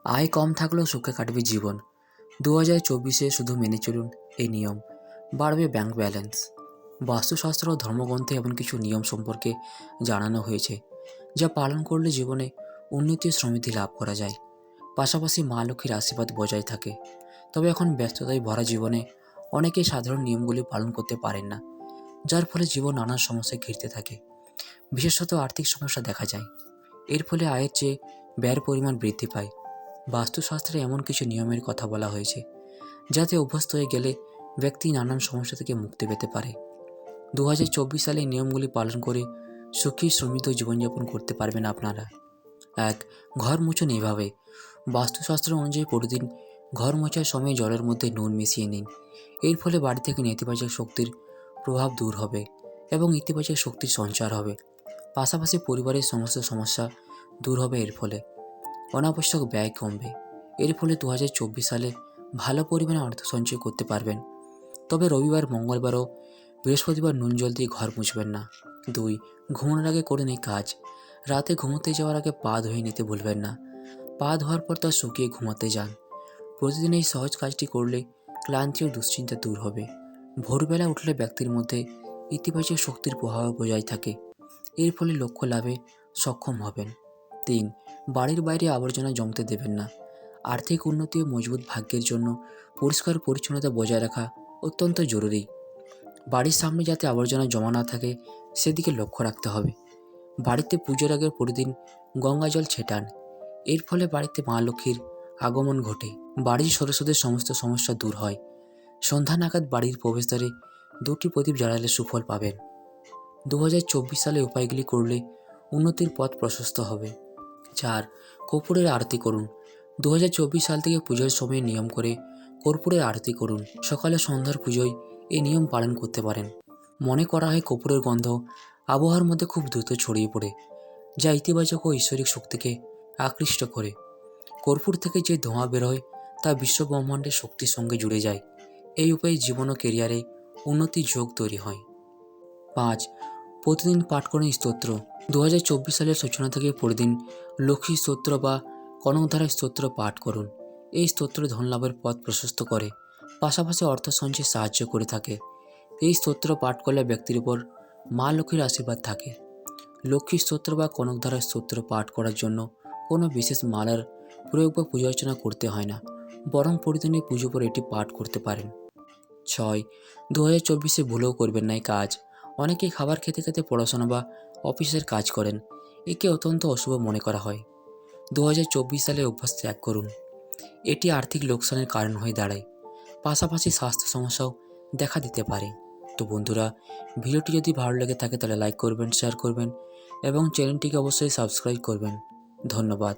আয় কম থাকলেও সুখে কাটবে জীবন। 2024-এ শুধু মেনে চলুন এই নিয়ম, বাড়বে ব্যাংক ব্যালেন্স। বাস্তুশাস্ত্র ও ধর্মগ্রন্থে এমন কিছু নিয়ম সম্পর্কে জানানো হয়েছে যা পালন করলে জীবনে উন্নতি ও সমৃদ্ধি লাভ করা যায়, পাশাপাশি মা লক্ষ্মীর আশীর্বাদ বজায় থাকে। তবে এখন ব্যস্ততায় ভরা জীবনে অনেকেই সাধারণ নিয়মগুলি পালন করতে পারেন না, যার ফলে জীবন নানান সমস্যায় ঘিরতে থাকে। বিশেষত আর্থিক সমস্যা দেখা যায়। এর ফলে আয়ের চেয়ে ব্যয়ের পরিমাণ বৃদ্ধি পায়। বাস্তুশাস্ত্রে এমন কিছু নিয়মের কথা বলা হয়েছে যাতে অভ্যস্ত হয়ে গেলে ব্যক্তি নানান সমস্যা থেকে মুক্তি পেতে পারে। 2024 সালে এই নিয়মগুলি পালন করে সুখী সমৃদ্ধ জীবনযাপন করতে পারবেন আপনারা। 1. ঘর মুছুন এইভাবে। বাস্তুশাস্ত্র অনুযায়ী প্রতিদিন ঘর মোছার সময় জলের মধ্যে নুন মিশিয়ে নিন। এর ফলে বাড়ি থেকে নেতিবাচক শক্তির প্রভাব দূর হবে এবং ইতিবাচক শক্তির সঞ্চার হবে। পাশাপাশি পরিবারের সমস্ত সমস্যা দূর হবে এর ফলে। অনাবশ্যক ব্যয় কমবে। এর ফলে 2024 সালে ভালো পরিমাণে অর্থ সঞ্চয় করতে পারবেন। তবে রবিবার, মঙ্গলবার ও বৃহস্পতিবার নুন জল দিয়ে ঘর মুছবেন না। 2. ঘুমানোর আগে করুন এই কাজ। রাতে ঘুমোতে যাওয়ার আগে পা ধুয়ে নিতে ভুলবেন না। পা ধোয়ার পর তা শুকিয়ে ঘুমাতে যান। প্রতিদিন এই সহজ কাজটি করলে ক্লান্তি ও দুশ্চিন্তা দূর হবে। ভোরবেলা উঠলে ব্যক্তির মধ্যে ইতিবাচক শক্তির প্রভাব বজায় থাকে। এর ফলে লক্ষ্য লাভে সক্ষম হবেন। 3. বাড়ির বাইরে আবর্জনা জমতে দেবেন না। আর্থিক উন্নতি ও মজবুত ভাগ্যের জন্য পরিষ্কার পরিচ্ছন্নতা বজায় রাখা অত্যন্ত জরুরি। বাড়ির সামনে যাতে আবর্জনা জমা না থাকে সেদিকে লক্ষ্য রাখতে হবে। বাড়িতে পুজোর আগে প্রতিদিন গঙ্গা জল ছেটান। এর ফলে বাড়িতে মা লক্ষ্মীর আগমন ঘটে। বাড়ির সদস্যদের সমস্ত সমস্যা দূর হয়। সন্ধ্যা নাগাদ বাড়ির প্রবেশদ্বারে 2টি প্রদীপ জ্বালালে সুফল পাবেন। 2024 সালে উপায়গুলি করলে উন্নতির পথ প্রশস্ত হবে। 4. কর্পূরের আরতি করুন। 2024 সাল থেকে পুজোর সময় নিয়ম করে কর্পূরের আরতি করুন। সকালে সন্ধ্যার পুজোয় এই নিয়ম পালন করতে পারেন। মনে করা হয় কর্পূরের গন্ধ আবহাওয়ার মধ্যে খুব দ্রুত ছড়িয়ে পড়ে, যা ইতিবাচক ও ঈশ্বরিক শক্তিকে আকৃষ্ট করে। কর্পূর থেকে যে ধোঁয়া বের হয় তা বিশ্ব ব্রহ্মাণ্ডের শক্তির সঙ্গে জুড়ে যায়। এই উপায়ে জীবন ও কেরিয়ারে উন্নতির যোগ তৈরি হয়। 5. প্রতিদিন পাঠ করুন স্তোত্র। 2024 সালের সূচনা থেকে প্রতিদিন লক্ষ্মী স্তোত্র বা কনকধারা স্তোত্র পাঠ করুন। এই স্তোত্র ধনলাভের পথ প্রশস্ত করে, পাশাপাশি অর্থ সঞ্চয়ে সাহায্য করে থাকে। এই স্তোত্র পাঠ করলে ব্যক্তির উপর মা লক্ষ্মীর আশীর্বাদ থাকে। লক্ষ্মী স্তোত্র বা কনকধারা স্তোত্র পাঠ করার জন্য কোনো বিশেষ মালার প্রয়োগ বা পূজা অর্চনা করতে হয় না, বরং প্রতিদিনই পুজো করে এটি পাঠ করতে পারেন। 6. 2024-এ ভুলেও করবেন না এই কাজ। অনেকেই খাবার খেতে খেতে পড়াশোনা বা অফিসের কাজ করেন। একে অত্যন্ত অশুভ মনে করা হয়। 2024 সালে অভ্যাস ত্যাগ করুন। এটি আর্থিক লোকসানের কারণ হয়ে দাঁড়ায়, পাশাপাশি স্বাস্থ্য সমস্যাও দেখা দিতে পারে। তো বন্ধুরা, ভিডিওটি যদি ভালো লেগে থাকে তাহলে লাইক করবেন, শেয়ার করবেন এবং চ্যানেলটিকে অবশ্যই সাবস্ক্রাইব করবেন। ধন্যবাদ।